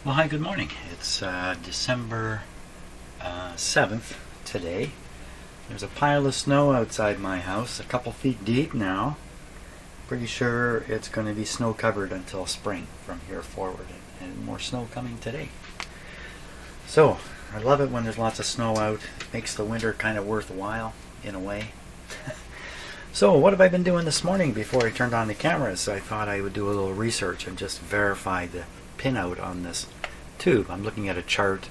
Well, hi, good morning. It's December 7th today. There's a pile of snow outside my house, a couple feet deep now. Pretty sure it's going to be snow covered until spring from here forward, and more snow coming today. So, I love it when there's lots of snow out. It makes the winter kind of worthwhile in a way. So, what have I been doing this morning before I turned on the cameras? I thought I would do a little research and just verify the pinout on this tube. I'm looking at a chart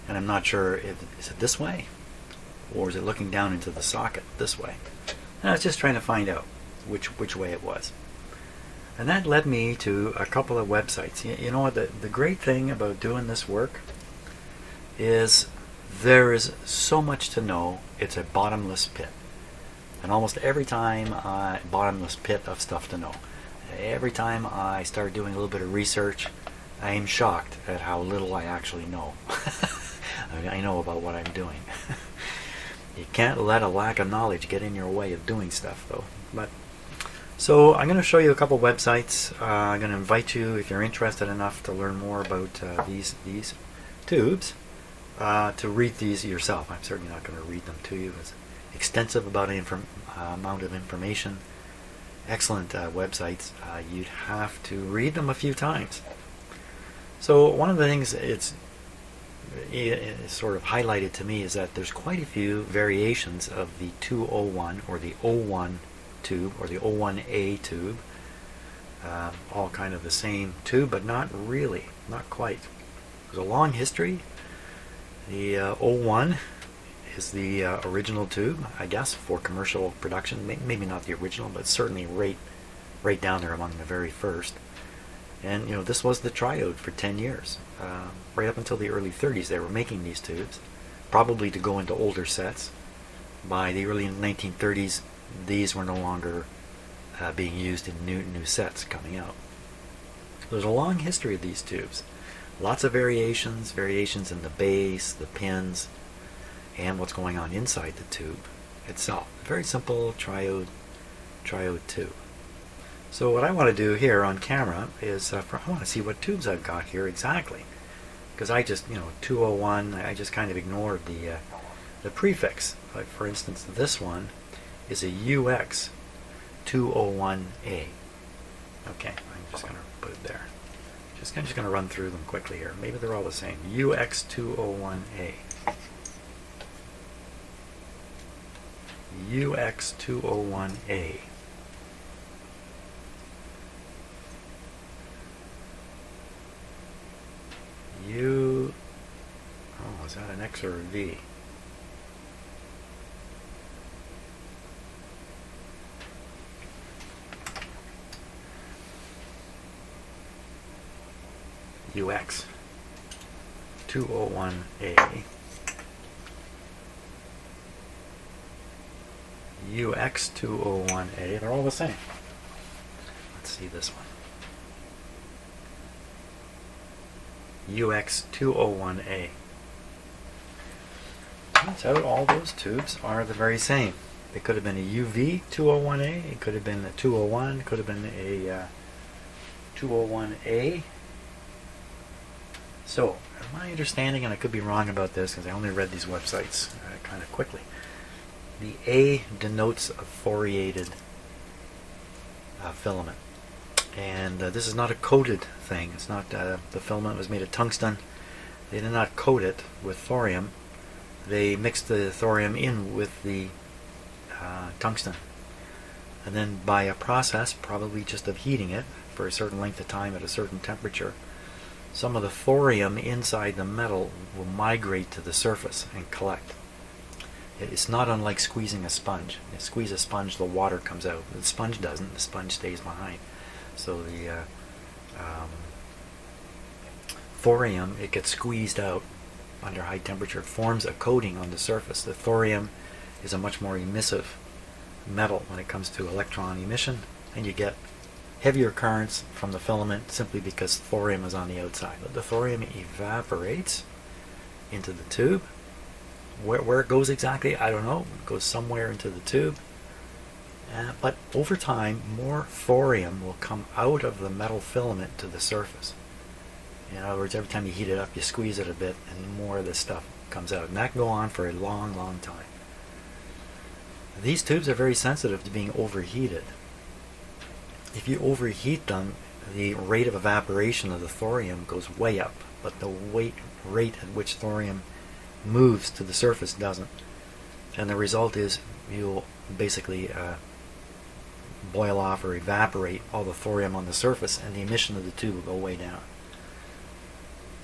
and I'm not sure if is it this way or is it looking down into the socket this way. And I was just trying to find out which way it was. And that led me to a couple of websites. You know what, the great thing about doing this work is there is so much to know. It's a bottomless pit. And almost every time bottomless pit of stuff to know. Every time I start doing a little bit of research, I am shocked at how little I actually know. I know about what I'm doing. You can't let a lack of knowledge get in your way of doing stuff, though. So I'm going to show you a couple websites. I'm going to invite you, if you're interested enough to learn more about these tubes, to read these yourself. I'm certainly not going to read them to you. It's extensive about amount of information. Excellent websites. You'd have to read them a few times. So one of the things it's sort of highlighted to me is that there's quite a few variations of the 201 or the 01 tube or the 01A tube, all kind of the same tube, but not really, not quite. There's a long history. The 01 is the original tube, I guess, for commercial production. Maybe not the original, but certainly right down there among the very first. And you know, this was the triode for 10 years. Right up until the early 30s they were making these tubes, probably to go into older sets. By the early 1930s these were no longer being used in new sets coming out. There's a long history of these tubes. Lots of variations in the base, the pins, and what's going on inside the tube itself. Very simple triode tube. So what I want to do here on camera is I want to see what tubes I've got here exactly, because I just 201, I just kind of ignored the prefix. Like for instance, this one is a UX 201A. Okay, I'm just going to put it there. I'm just going to run through them quickly here. Maybe they're all the same. UX 201A. UX 201A. Oh, is that an X or a V? UX 201A. UX 201A. They're all the same. Let's see this one. UX 201A. Turns out all those tubes are the very same. It could have been a UV 201A, it could have been a 201, it could have been a 201A. So, my understanding, and I could be wrong about this because I only read these websites kind of quickly, the A denotes a thoriated filament. And this is not a coated thing. It's not the filament was made of tungsten. They did not coat it with thorium. They mixed the thorium in with the tungsten, and then by a process, probably just of heating it for a certain length of time at a certain temperature, some of the thorium inside the metal will migrate to the surface and collect. It's not unlike squeezing a sponge. You squeeze a sponge, the water comes out. The sponge doesn't. The sponge stays behind. So the thorium, it gets squeezed out under high temperature. It forms a coating on the surface. The thorium is a much more emissive metal when it comes to electron emission, and you get heavier currents from the filament simply because thorium is on the outside. But the thorium evaporates into the tube. Where it goes exactly, I don't know. It goes somewhere into the tube. But over time, more thorium will come out of the metal filament to the surface. In other words, every time you heat it up, you squeeze it a bit, and more of this stuff comes out. And that can go on for a long, long time. These tubes are very sensitive to being overheated. If you overheat them, the rate of evaporation of the thorium goes way up, but the rate at which thorium moves to the surface doesn't. And the result is you'll basically boil off or evaporate all the thorium on the surface, and the emission of the tube will go way down.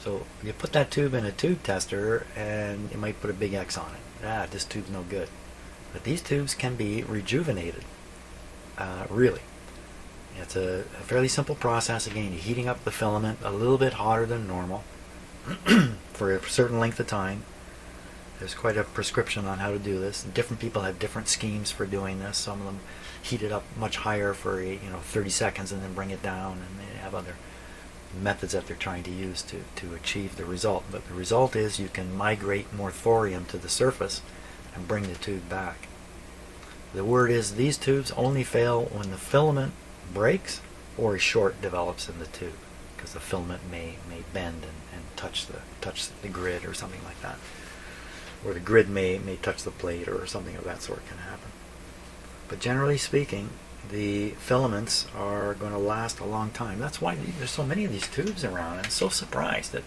So you put that tube in a tube tester, and you might put a big X on it. This tube's no good. But these tubes can be rejuvenated, really. It's a fairly simple process. Again, you're heating up the filament a little bit hotter than normal for a certain length of time. There's quite a prescription on how to do this. Different people have different schemes for doing this. Some of them heat it up much higher for 30 seconds and then bring it down, and they have other methods that they're trying to use to achieve the result. But the result is you can migrate more thorium to the surface and bring the tube back. The word is these tubes only fail when the filament breaks or a short develops in the tube, because the filament may bend and touch the grid or something like that, or the grid may touch the plate, or something of that sort can happen. But generally speaking, the filaments are going to last a long time. That's why there's so many of these tubes around. I'm so surprised that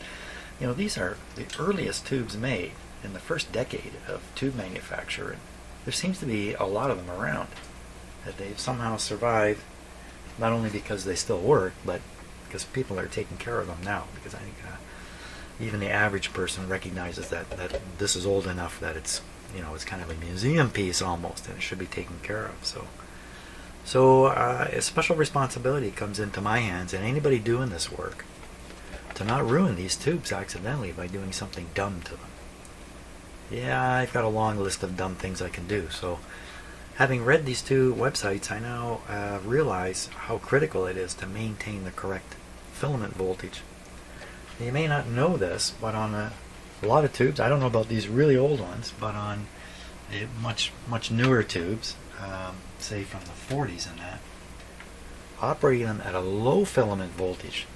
these are the earliest tubes made in the first decade of tube manufacture, and there seems to be a lot of them around, that they've somehow survived, not only because they still work, but because people are taking care of them now. Because I think even the average person recognizes that this is old enough that it's it's kind of a museum piece almost, and it should be taken care of. So a special responsibility comes into my hands, and anybody doing this work, to not ruin these tubes accidentally by doing something dumb to them. Yeah, I've got a long list of dumb things I can do. So having read these two websites, I now realize how critical it is to maintain the correct filament voltage. You may not know this, but on a lot of tubes, I don't know about these really old ones, but on much newer tubes, say from the 40s and that, operating them at a low filament voltage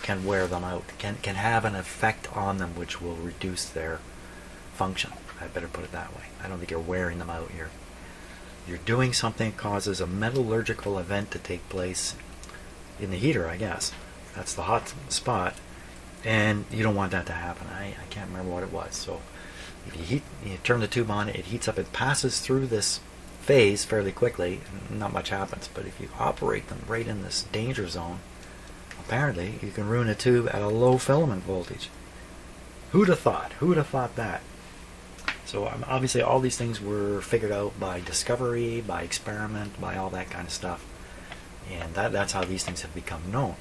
can wear them out, can have an effect on them which will reduce their function. I better put it that way. I don't think you're wearing them out. You're doing something that causes a metallurgical event to take place in the heater, I guess. That's the hot spot, and you don't want that to happen. I can't remember what it was. So if you turn the tube on, it heats up, it passes through this phase fairly quickly, and not much happens. But if you operate them right in this danger zone, apparently you can ruin a tube at a low filament voltage. Who'd have thought? Who'd have thought that? So obviously all these things were figured out by discovery, by experiment, by all that kind of stuff. And that's how these things have become known.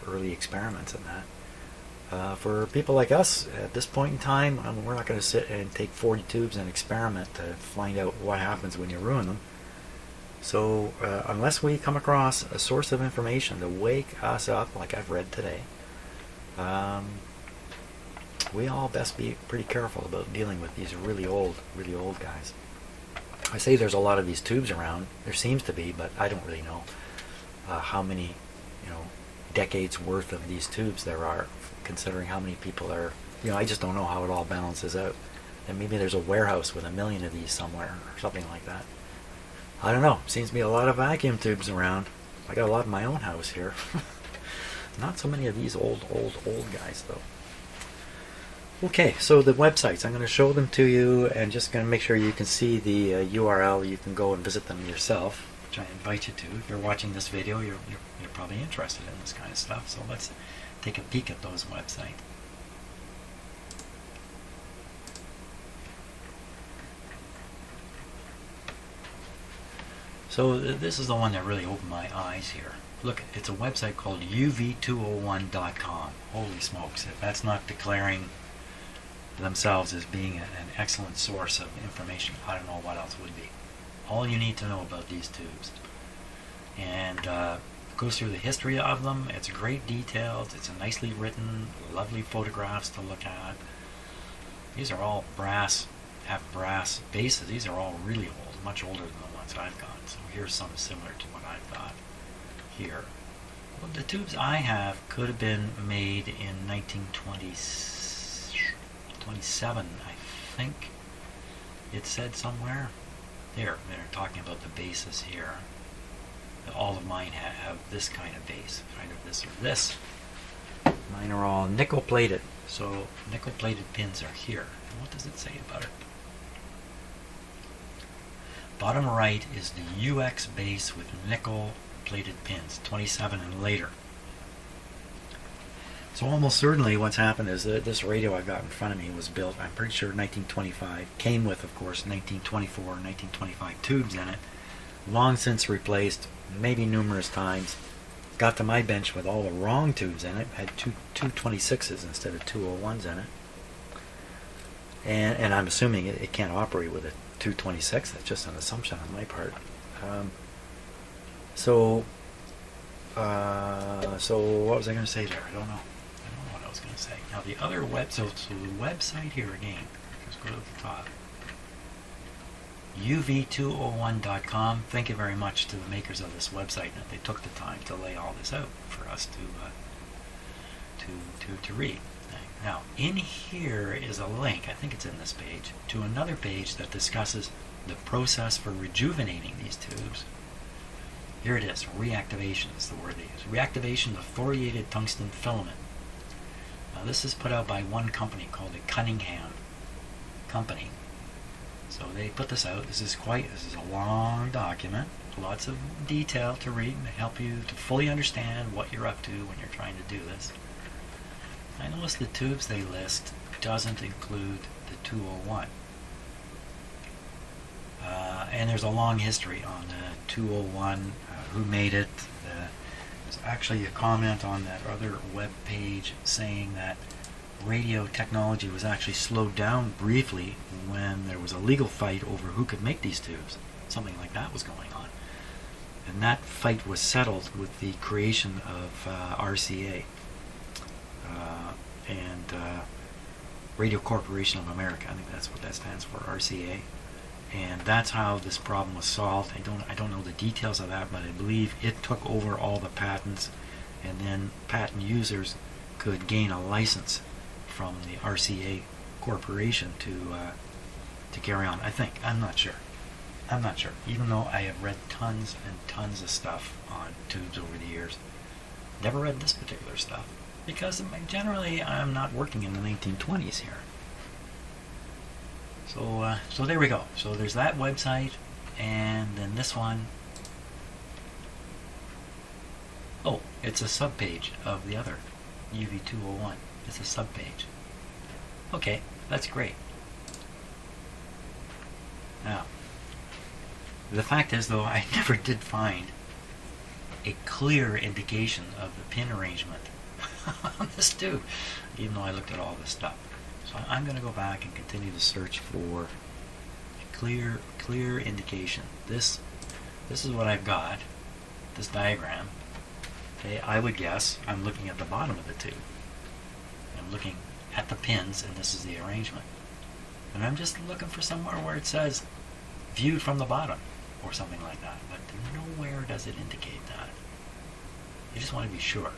Early experiments and that. For people like us, at this point in time, we're not going to sit and take 40 tubes and experiment to find out what happens when you ruin them. So unless we come across a source of information to wake us up, like I've read today, we all best be pretty careful about dealing with these really old guys. I say there's a lot of these tubes around. There seems to be, but I don't really know how many decades worth of these tubes there are, considering how many people are. I just don't know how it all balances out. And maybe there's a warehouse with 1 million of these somewhere, or something like that. I don't know. Seems to be a lot of vacuum tubes around. I got a lot in my own house here. Not so many of these old guys, though. Okay, so the websites, I'm going to show them to you, and just going to make sure you can see the URL. You can go and visit them yourself, which I invite you to. If you're watching this video, you're probably interested in this kind of stuff, so let's take a peek at those websites. So this is the one that really opened my eyes here. Look, it's a website called uv201.com. Holy smokes, if that's not declaring themselves as being an excellent source of information, I don't know what else would be. All you need to know about these tubes. And goes through the history of them. It's great details. It's nicely written, lovely photographs to look at. These are all have brass bases. These are all really old, much older than the ones I've got. So here's some similar to what I've got here. Well, the tubes I have could have been made in 1927, I think it said somewhere. They're talking about the bases here. All of mine have this kind of base, kind of this or this. Mine are all nickel plated, so nickel plated pins are here. And what does it say about it? Bottom right is the UX base with nickel plated pins, 27 and later. So almost certainly what's happened is that this radio I've got in front of me was built, I'm pretty sure 1925, came with, of course, 1924, 1925 tubes in it, long since replaced, maybe numerous times. Got to my bench with all the wrong tubes in it, had two 26s instead of 201s in it. And I'm assuming it can't operate with a 226, that's just an assumption on my part. So what was I going to say there? I don't know what I was going to say. Now the other so the website here again, just go to the top, uv201.com. Thank you very much to the makers of this website that they took the time to lay all this out for us to read. Now in here is a link, I think it's in this page, to another page that discusses the process for rejuvenating these tubes. Here it is, reactivation is the word they use. Reactivation of thoriated tungsten filament. Now this is put out by one company called the Cunningham Company. So they put this out. This is a long document, lots of detail to read and help you to fully understand what you're up to when you're trying to do this. I notice the tubes they list doesn't include the 201. And there's a long history on the 201, who made it. There's actually a comment on that other web page saying that radio technology was actually slowed down briefly when there was a legal fight over who could make these tubes. Something like that was going on. And that fight was settled with the creation of RCA and Radio Corporation of America. I think that's what that stands for, RCA. And that's how this problem was solved. I don't know the details of that, but I believe it took over all the patents, and then patent users could gain a license from the RCA Corporation to carry on. I think. I'm not sure. Even though I have read tons and tons of stuff on tubes over the years, never read this particular stuff because generally I'm not working in the 1920s here. So there we go. So there's that website, and then this one. Oh, it's a subpage of the other UV201. It's a subpage. Okay, that's great. Now, the fact is, though, I never did find a clear indication of the pin arrangement on this tube, even though I looked at all this stuff. So I'm going to go back and continue to search for a clear indication. This is what I've got, this diagram. Okay, I would guess I'm looking at the bottom of the tube. I'm looking at the pins, and this is the arrangement. And I'm just looking for somewhere where it says viewed from the bottom or something like that. But nowhere does it indicate that. You just want to be sure.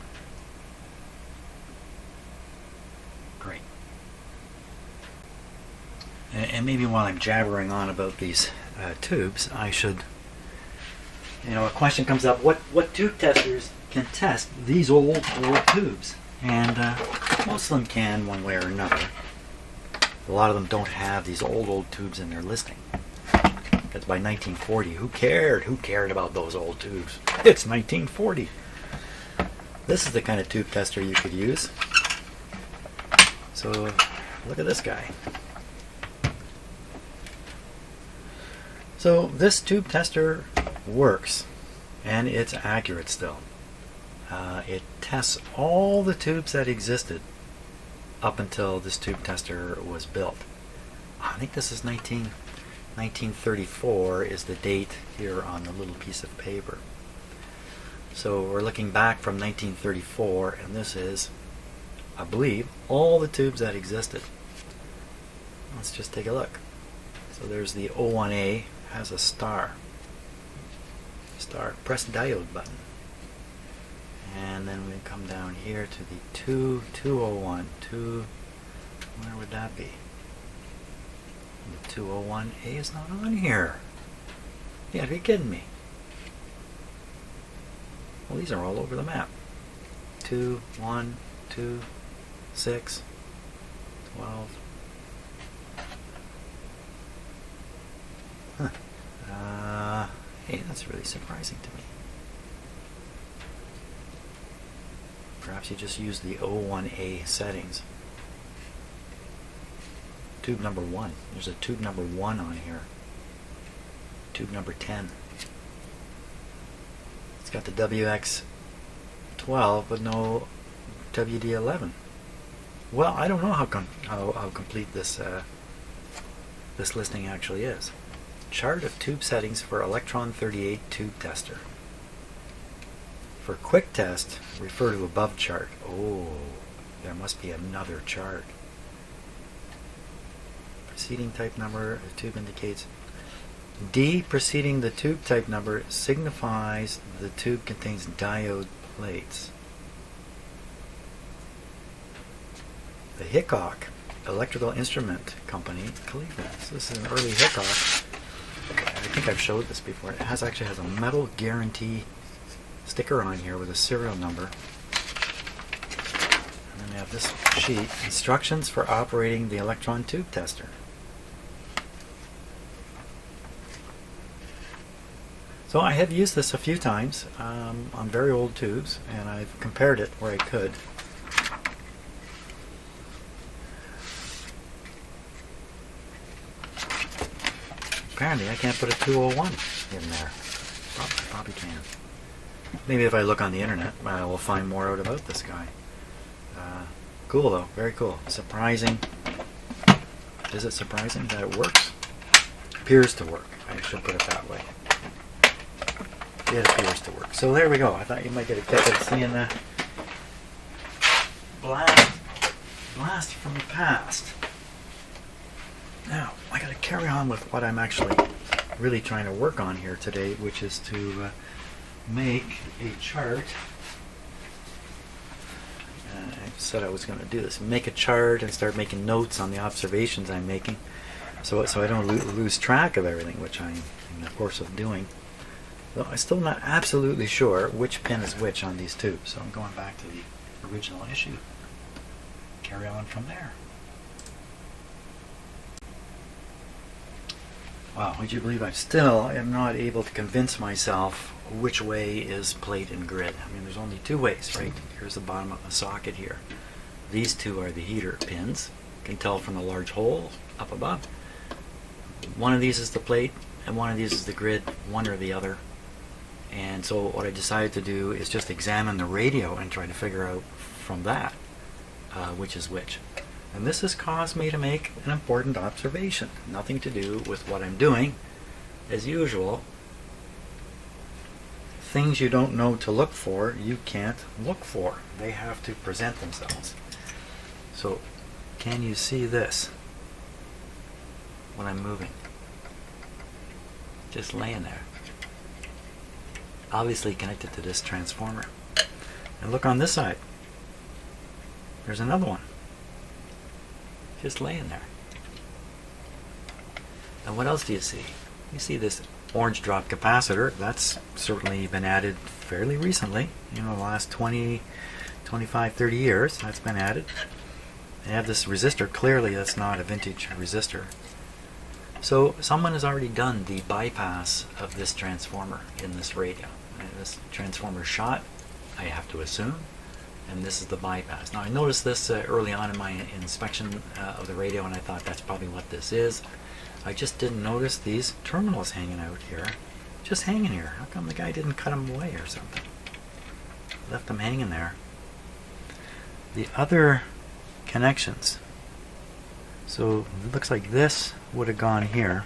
Great. And maybe while I'm jabbering on about these tubes, I should, a question comes up, what tube testers can test these old tubes? And most of them can one way or another. A lot of them don't have these old tubes in their listing. Because by 1940, who cared? Who cared about those old tubes? It's 1940. This is the kind of tube tester you could use. So look at this guy. So this tube tester works, and it's accurate still. It tests all the tubes that existed up until this tube tester was built. I think this is 1934 is the date here on the little piece of paper. So we're looking back from 1934, and this is, I believe, all the tubes that existed. Let's just take a look. So there's the O1A, has a star. Press diode button. And then we come down here to the 201. Where would that be? The 201A is not on here. You gotta be kidding me. Well, these are all over the map. 2, 1, 2, 6, 12. Huh. Hey, that's really surprising to me. Perhaps you just use the 01A settings. Tube number 1. There's a tube number 1 on here. Tube number 10. It's got the WX12 but no WD11. Well, I don't know how complete this this listing actually is. Chart of tube settings for Electron 38 tube tester. For quick test, refer to above chart. Oh, there must be another chart. Preceding type number of tube indicates D preceding the tube type number signifies the tube contains diode plates. The Hickok Electrical Instrument Company, Cleveland. So this is an early Hickok. I think I've showed this before. It actually has a metal guarantee sticker on here with a serial number. And then we have this sheet, instructions for operating the electron tube tester. So I have used this a few times on very old tubes, and I've compared it where I could. Apparently I can't put a 201 in there. Probably can. Maybe if I look on the internet, we'll find more out about this guy. Cool though, very cool. Surprising. Is it surprising that it works? Appears to work. I should put it that way. It appears to work. So there we go. I thought you might get a kick at seeing the blast from the past. Now, I got to carry on with what I'm actually really trying to work on here today, which is to make a chart. I said I was going to do this. Make a chart and start making notes on the observations I'm making, so I don't lose track of everything, which I'm in the course of doing. Though I'm still not absolutely sure which pin is which on these tubes, so I'm going back to the original issue. Carry on from there. Wow, would you believe I still am not able to convince myself which way is plate and grid. I mean, there's only two ways, right? Here's the bottom of the socket here. These two are the heater pins. You can tell from the large hole up above. One of these is the plate and one of these is the grid, one or the other. And so what I decided to do is just examine the radio and try to figure out from that which is which. And this has caused me to make an important observation. Nothing to do with what I'm doing. As usual, things you don't know to look for, you can't look for. They have to present themselves. So, can you see this when I'm moving? Just laying there. Obviously connected to this transformer. And look on this side. There's another one. Just laying there. And what else do you see? You see this orange drop capacitor. That's certainly been added fairly recently. You know, the last 20, 25, 30 years that's been added. They have this resistor. Clearly that's not a vintage resistor. So someone has already done the bypass of this transformer in this radio. And this transformer shot, I have to assume, and this is the bypass. Now I noticed this early on in my inspection of the radio, and I thought that's probably what this is. I just didn't notice these terminals hanging out here. Just hanging here. How come the guy didn't cut them away or something? Left them hanging there. The other connections. So it looks like this would have gone here.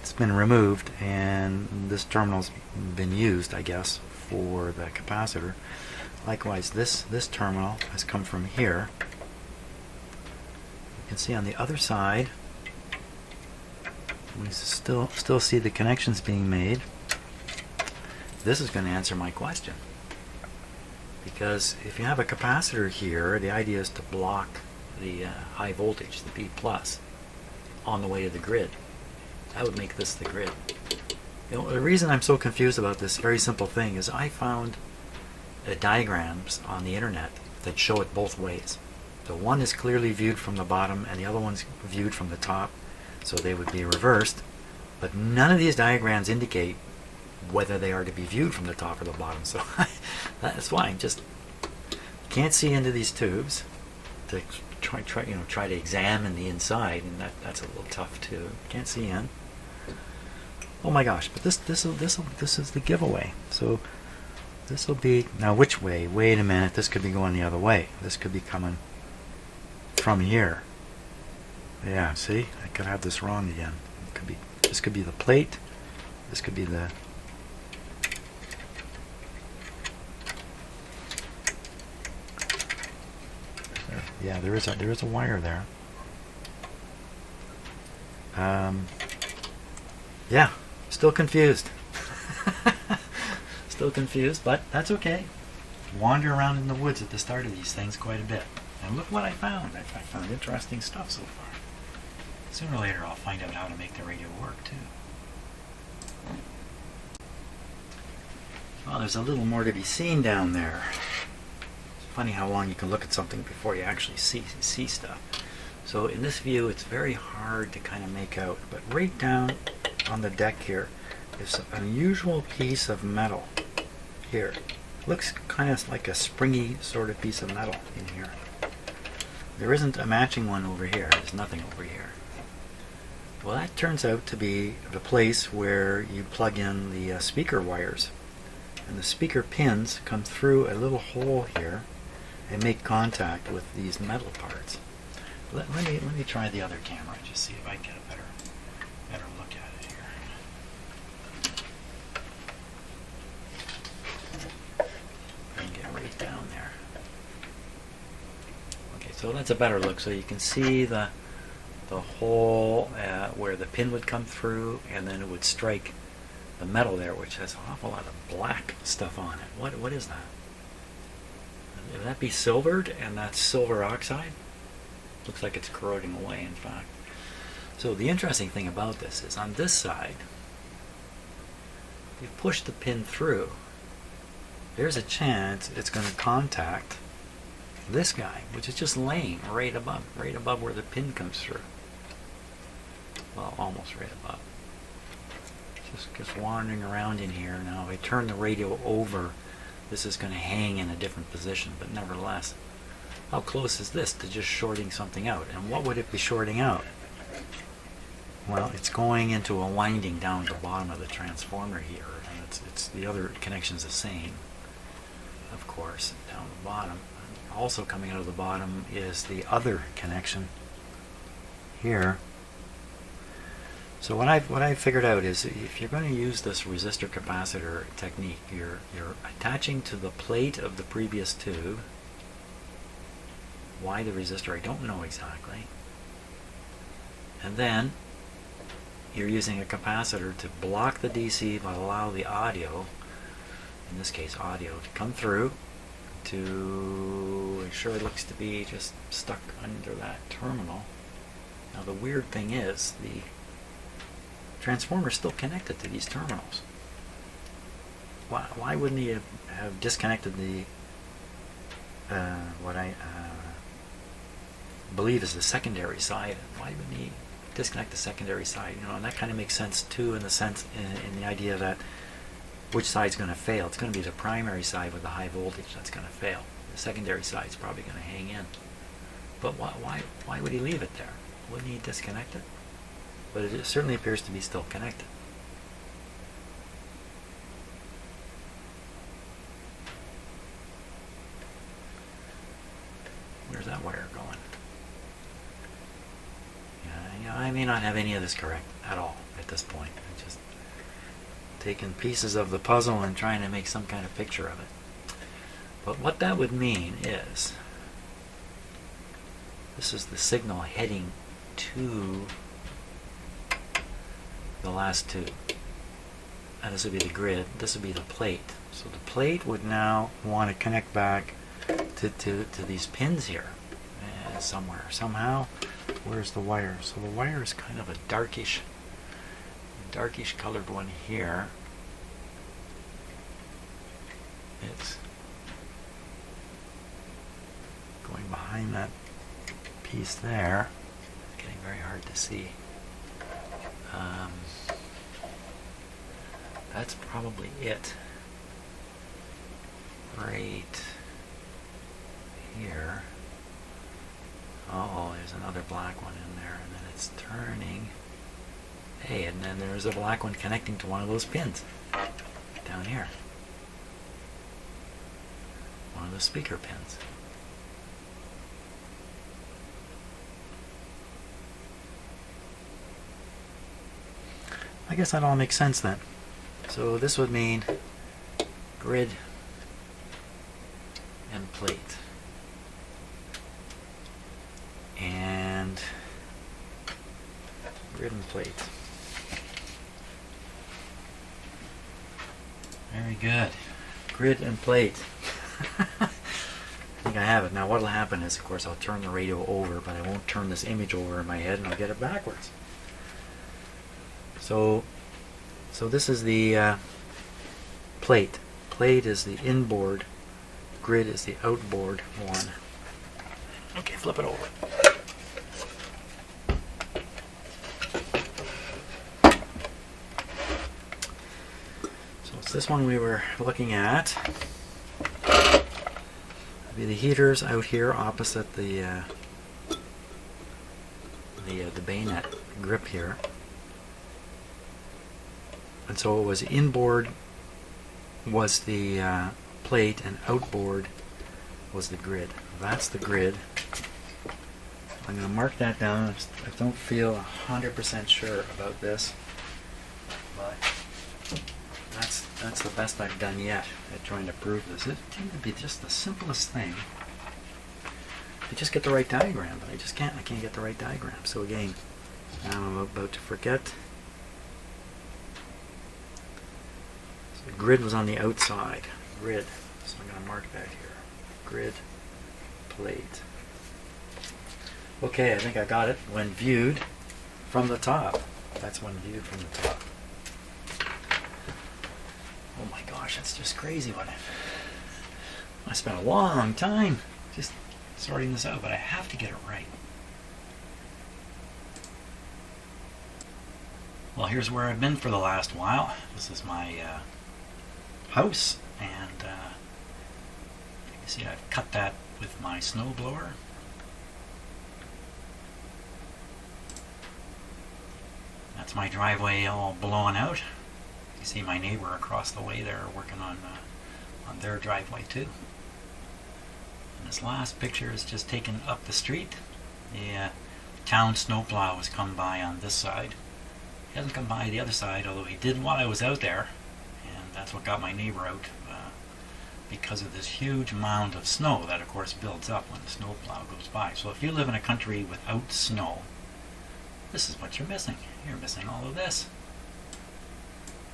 It's been removed and this terminal's been used, I guess, for the capacitor. Likewise, this terminal has come from here. You can see on the other side we still see the connections being made. This is going to answer my question. because if you have a capacitor here, the idea is to block the high voltage, the B plus, on the way to the grid. That would make this the grid. You know, the reason I'm so confused about this very simple thing is I found diagrams on the internet that show it both ways. So one is clearly viewed from the bottom and the other one's viewed from the top, so they would be reversed, but none of these diagrams indicate whether they are to be viewed from the top or the bottom. So that's why I just can't see into these tubes to try to examine the inside, and that's a little tough too. Can't see in. Oh my gosh! But this is the giveaway. So this will be now which way? Wait a minute. This could be going the other way. This could be coming from here. Yeah. See, I could have this wrong again. It could be. This could be the plate. This could be the. Yeah, there is a wire there. Yeah, still confused. Still confused, but that's okay. Wander around in the woods at the start of these things quite a bit. And look what I found. I found interesting stuff so far. Sooner or later I'll find out how to make the radio work too. Well, there's a little more to be seen down there. It's funny how long you can look at something before you actually see stuff. So in this view, it's very hard to kind of make out. But right down on the deck here is an unusual piece of metal here. Looks kind of like a springy sort of piece of metal in here. There isn't a matching one over here. There's nothing over here. Well, that turns out to be the place where you plug in the speaker wires. And the speaker pins come through a little hole here and make contact with these metal parts. Let me try the other camera, just see if I can get a better look at it here. I can get right down there. Okay, so that's a better look. So you can see the hole where the pin would come through, and then it would strike the metal there, which has an awful lot of black stuff on it. What is that? Would that be silvered, and that's silver oxide? Looks like it's corroding away, in fact. So the interesting thing about this is on this side, you push the pin through, there's a chance it's going to contact this guy, which is just laying right above where the pin comes through. Well, almost right above. Just wandering around in here now. If I turn the radio over, this is going to hang in a different position, but nevertheless, how close is this to just shorting something out? And what would it be shorting out? Well, it's going into a winding down at the bottom of the transformer here, and it's the other connection's the same, of course, down the bottom. And also coming out of the bottom is the other connection here. So what I figured out is if you're going to use this resistor capacitor technique, you're attaching to the plate of the previous tube. Why the resistor, I don't know exactly. And then you're using a capacitor to block the DC but allow the audio, in this case audio, to come through to, it sure looks to be just stuck under that terminal. Now the weird thing is the transformer is still connected to these terminals. Why wouldn't he have disconnected the what I believe is the secondary side? Why wouldn't he disconnect the secondary side? You know, and that kind of makes sense too, in the sense in the idea that which side's going to fail. It's going to be the primary side with the high voltage that's going to fail. The secondary side's probably going to hang in. But why would he leave it there? Wouldn't he disconnect it? But it certainly appears to be still connected. Where's that wire going? Yeah, I may not have any of this correct at all at this point. I'm just taking pieces of the puzzle and trying to make some kind of picture of it. But what that would mean is this is the signal heading to the last tube, and this would be the grid, this would be the plate. So the plate would now want to connect back to these pins here somewhere. Somehow, where's the wire? So the wire is kind of a darkish colored one here. It's going behind that piece there. It's getting very hard to see. That's probably it. Right here. Oh, there's another black one in there, and then it's turning. Hey, and then there's a black one connecting to one of those pins down here. One of the speaker pins. I guess that all makes sense then. So this would mean grid and plate. And grid and plate. Very good. Grid and plate. I think I have it. Now what will happen is, of course, I'll turn the radio over, but I won't turn this image over in my head, and I'll get it backwards. So this is the plate. Plate is the inboard. Grid is the outboard one. Okay, flip it over. So it's this one we were looking at. Be the heaters out here opposite the bayonet grip here. And so it was inboard was the plate and outboard was the grid. That's the grid. I'm going to mark that down. I don't feel 100% sure about this, but that's the best I've done yet at trying to prove this. It seemed to be just the simplest thing. I just get the right diagram, but I can't get the right diagram. So again, now I'm about to forget. So the grid was on the outside. Grid. So I'm going to mark that here. Grid, plate. Okay, I think I got it. When viewed from the top. That's when viewed from the top. Oh my gosh, that's just crazy. I spent a long time just sorting this out, but I have to get it right. Well, here's where I've been for the last while. This is my house, and you can see I've cut that with my snow blower. That's my driveway all blown out. You see my neighbor across the way there working on their driveway too. And this last picture is just taken up the street. The town snowplow has come by on this side. He hasn't come by the other side, although he did while I was out there, and that's what got my neighbor out, because of this huge mound of snow that of course builds up when the snowplow goes by. So if you live in a country without snow, this is what you're missing. You're missing all of this.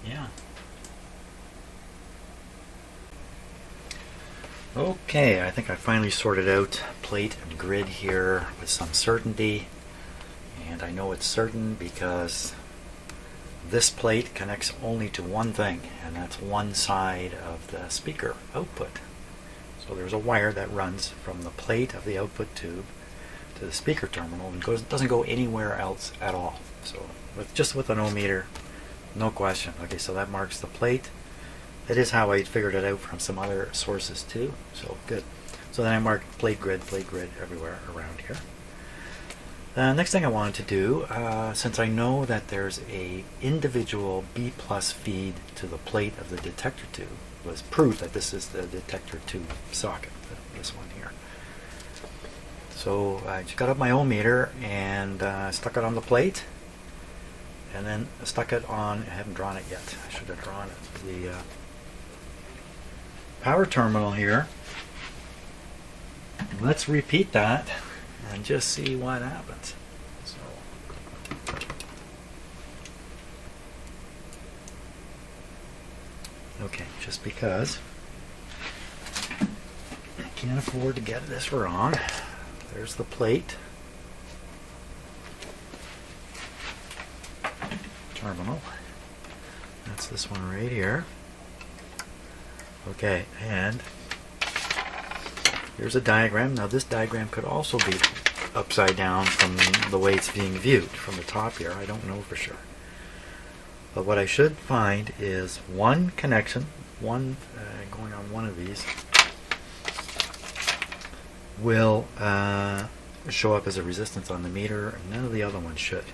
Yeah. Okay, I think I finally sorted out plate and grid here with some certainty. And I know it's certain because this plate connects only to one thing, and that's one side of the speaker output. So there's a wire that runs from the plate of the output tube to the speaker terminal and doesn't go anywhere else at all. So just with an ohmmeter, no question. Okay, so that marks the plate. That is how I figured it out from some other sources too. So good. So then I marked plate grid everywhere around here. The next thing I wanted to do, since I know that there's a individual B+ feed to the plate of the detector tube, was proof that this is the detector tube socket, this one here. So I just got up my ohmmeter and stuck it on the plate, and then stuck it on, I haven't drawn it yet, I should have drawn it, the power terminal here. Let's repeat that and just see what happens. So, okay, just because I can't afford to get this wrong. There's the plate. Terminal. That's this one right here. Okay, and here's a diagram. Now this diagram could also be upside down from the way it's being viewed from the top here. I don't know for sure. But what I should find is one connection, one going on one of these, will show up as a resistance on the meter, and none of the other ones should.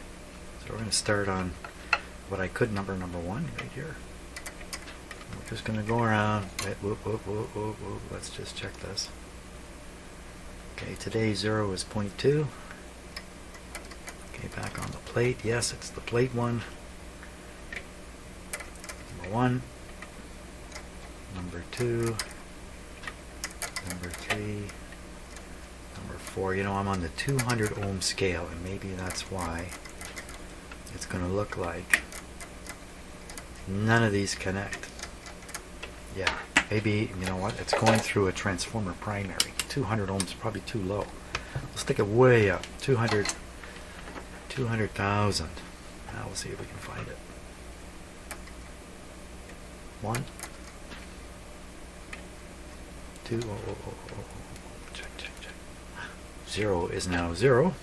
So we're going to start on what I could number one right here. We're just going to go around. Wait, whoop, whoop, whoop, whoop, whoop. Let's just check this. Okay, today's 0 is 0.2. Okay, back on the plate. Yes, it's the plate one. Number 1. Number 2. Number 3. Number 4. You know, I'm on the 200 ohm scale, and maybe that's why it's going to look like none of these connect. Yeah, maybe, you know what, it's going through a transformer primary. 200 ohms is probably too low. Let's stick it way up. 200,000. Now we'll see if we can find it. 1, 2, check. 0 is now 0.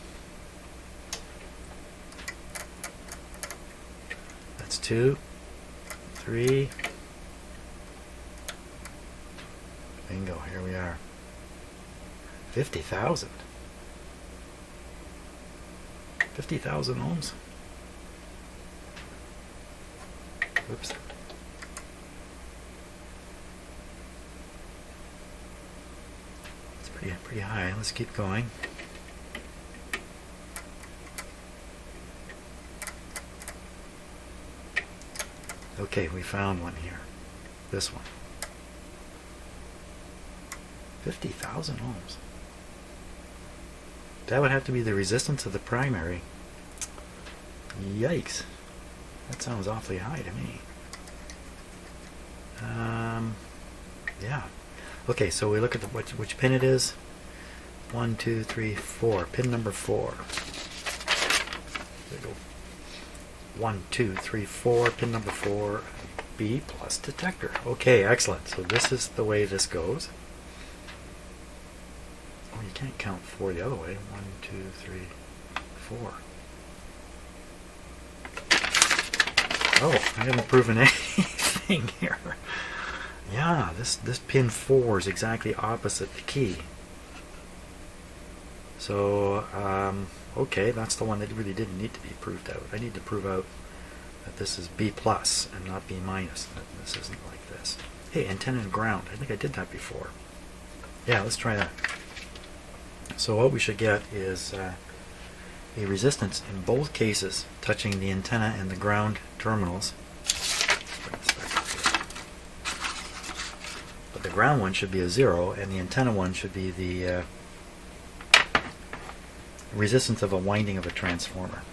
That's 2, 3. Bingo, here we are. 50,000. 50,000 ohms. Oops. It's pretty high. Let's keep going. Okay, we found one here. This one. 50,000 ohms. That would have to be the resistance of the primary. Yikes. That sounds awfully high to me. Yeah. Okay, so we look at which pin it is. 1, 2, 3, 4. Pin number 4. There we go. 1, 2, 3, 4. Pin number 4. B plus detector. Okay, excellent. So this is the way this goes. Oh, you can't count 4 the other way. 1, 2, 3, 4. Oh, I haven't proven anything here. Yeah, this pin 4 is exactly opposite the key. So, okay, that's the one that really didn't need to be proved out. I need to prove out that this is B plus and not B minus. That this isn't like this. Hey, antenna and ground. I think I did that before. Yeah, let's try that. So what we should get is a resistance in both cases touching the antenna and the ground terminals. But the ground one should be a 0, and the antenna one should be the resistance of a winding of a transformer.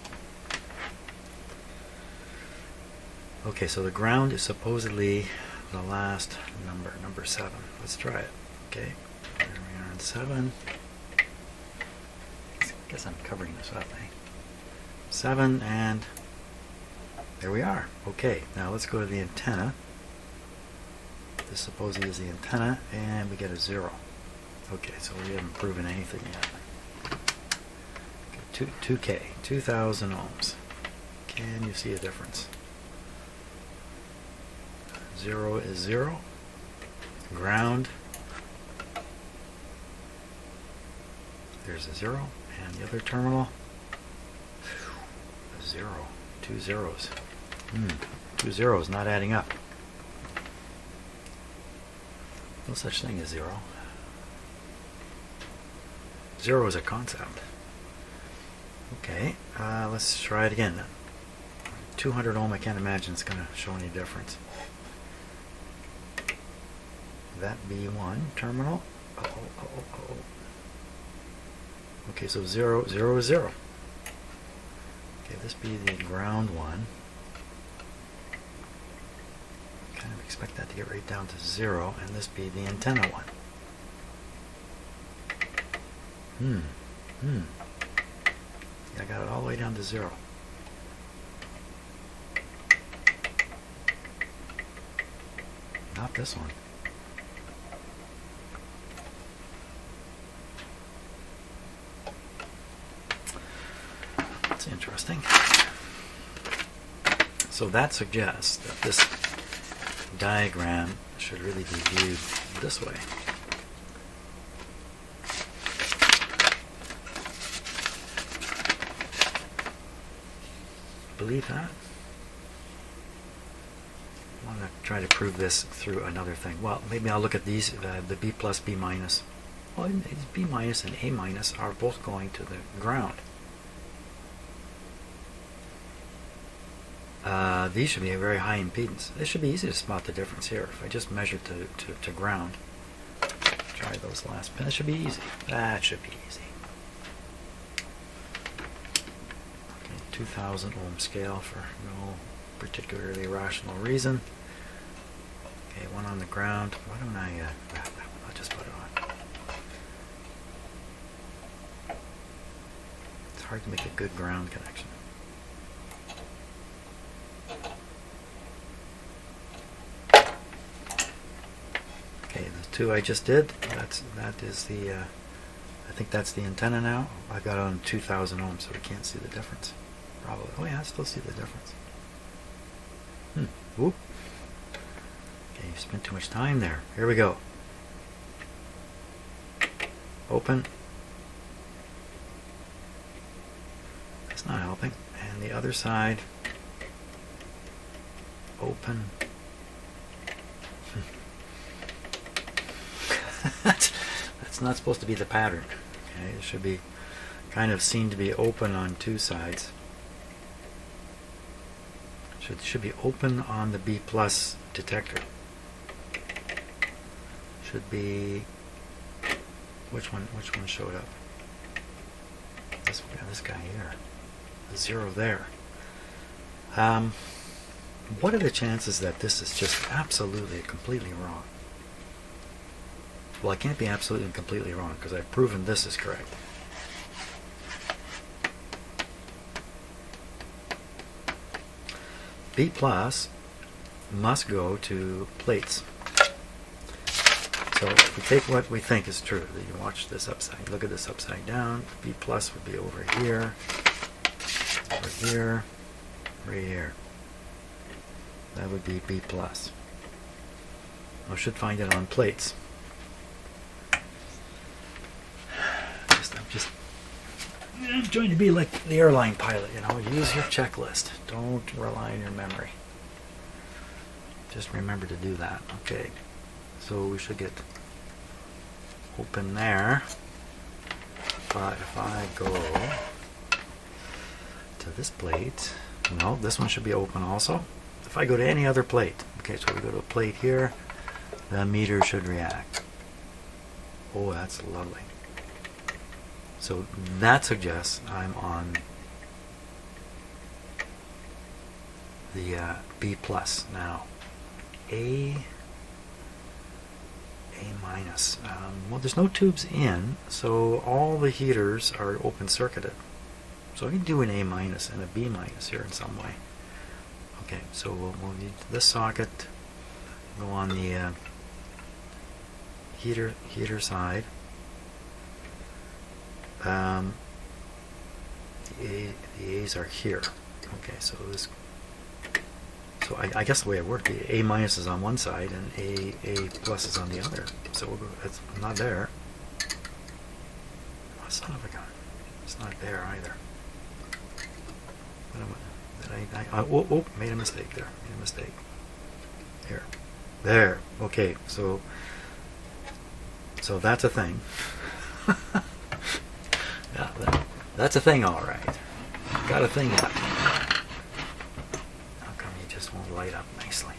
Okay, so the ground is supposedly the last number 7. Let's try it. Okay, here we are on 7. I guess I'm covering this up, eh? 7, and there we are. Okay, now let's go to the antenna. This supposedly is the antenna, and we get a 0. Okay, so we haven't proven anything yet. 2K, 2,000 ohms. Can you see a difference? 0 is 0. Ground. There's a 0. And the other terminal. A 0. 2 zeros. 2 zeros not adding up. No such thing as 0. 0 is a concept. Okay, let's try it again then. 200 ohm, I can't imagine it's going to show any difference. That B1 terminal. Okay, so 0, 0 is 0. Okay, this be the ground one. Kind of expect that to get right down to 0, and this be the antenna one. Yeah, I got it all the way down to 0. Not this one. That's interesting. So that suggests that this diagram should really be viewed this way. Believe that? I want to try to prove this through another thing. Well, maybe I'll look at these, the B plus, B minus. Well, B minus and A minus are both going to the ground. These should be a very high impedance. This should be easy to spot the difference here. If I just measure to ground, try those last pins. It should be easy. That should be easy. Okay, 2000 ohm scale for no particularly rational reason. Okay, one on the ground. Why don't I'll just put it on. It's hard to make a good ground connection. Okay, the two I just did, that is the, I think that's the antenna now. I got it on 2000 ohms, so we can't see the difference. Probably. Oh yeah, I still see the difference. Whoop. Okay, you spent too much time there. Here we go. Open. That's not helping. And the other side. Open. That's not supposed to be the pattern. Okay, it should be kind of seen to be open on two sides. Should be open on the B plus detector. Should be, which one showed up? This guy here. The 0 there. What are the chances that this is just absolutely completely wrong? Well, it can't be absolutely and completely wrong because I've proven this is correct. B plus must go to plates. So if we take what we think is true, that you watch this upside, look at this upside down, B plus would be over here, right here. That would be B plus. I should find it on plates. I'm trying to be like the airline pilot, you know, use your checklist. Don't rely on your memory. Just remember to do that. Okay, so we should get open there. But if I go to this plate, no, this one should be open also. If I go to any other plate, okay, so we go to a plate here, the meter should react. Oh, that's lovely. So that suggests I'm on the B plus now. A minus. Well, there's no tubes in, so all the heaters are open circuited. So I can do an A minus and a B minus here in some way. Okay, so we'll need this socket. Go on the heater side. The A's are here. Okay, so this. So I guess the way it worked, the A minus is on one side and A plus is on the other. So we'll go, it's not there. Oh, son of a gun! It's not there either. Oh, made a mistake there. Made a mistake. Here, there. Okay, so that's a thing. Yeah, that's a thing, all right. Got a thing happening. How come you just won't light up nicely?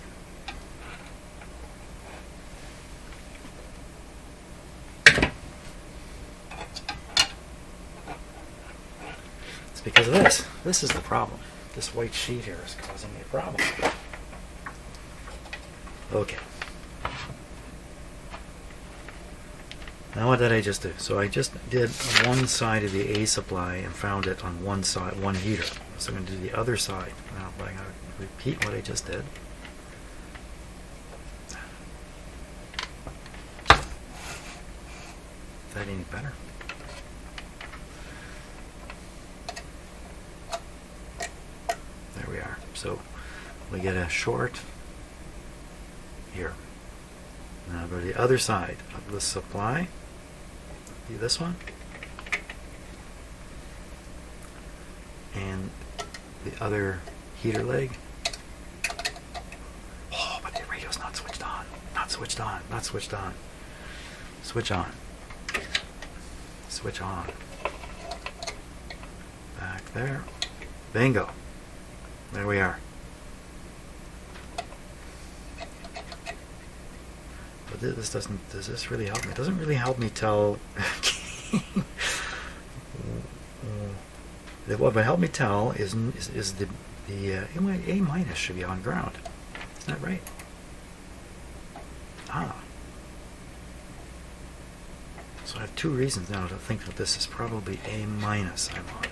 It's because of this. This is the problem. This white sheet here is causing me a problem. Okay. Now what did I just do? So I just did one side of the A supply and found it on one side, one heater. So I'm going to do the other side. Now I'm going to repeat what I just did. Is that any better? There we are. So we get a short here. Now go to the other side of the supply. See this one? And the other heater leg. Oh, but the radio's not switched on. Not switched on. Not switched on. Switch on. Switch on. Back there. Bingo. There we are. But this doesn't. Does this really help me? It doesn't really help me tell. What would help me tell is the A minus should be on ground. Isn't that right? Ah. So I have two reasons now to think that this is probably A minus I'm on.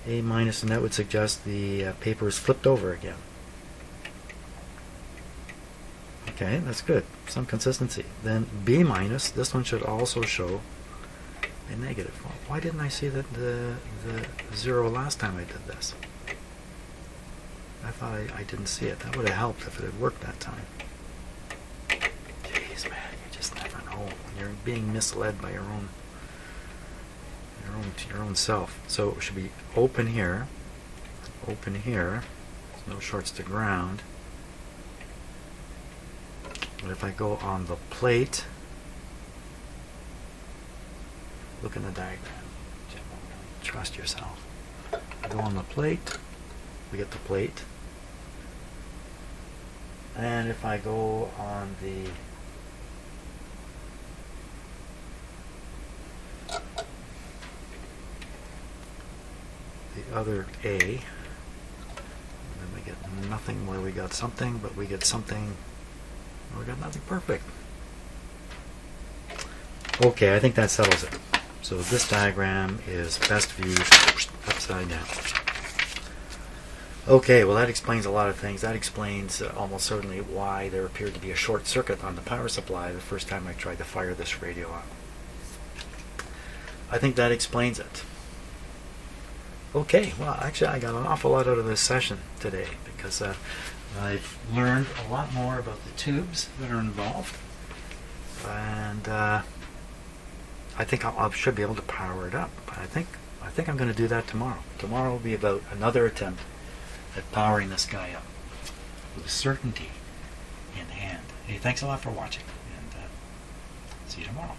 A minus, and that would suggest the paper is flipped over again. Okay, that's good. Some consistency. Then B minus, this one should also show a negative. Well, why didn't I see the 0 last time I did this? I thought I didn't see it. That would have helped if it had worked that time. Jeez, man, you just never know. You're being misled by your own self. So it should be open here. Open here. There's no shorts to ground. But if I go on the plate, look in the diagram. Trust yourself. I go on the plate, we get the plate. And if I go on the other A, then we get nothing where we got something, but we get something where we got nothing. Perfect. Okay, I think that settles it. So this diagram is best viewed upside down. Okay, well that explains a lot of things. That explains almost certainly why there appeared to be a short circuit on the power supply the first time I tried to fire this radio up. I think that explains it. Okay, well actually I got an awful lot out of this session today because I've learned a lot more about the tubes that are involved, and I think I should be able to power it up. But I think I'm going to do that tomorrow. Tomorrow will be about another attempt at powering this guy up with certainty in hand. Hey, thanks a lot for watching, and see you tomorrow.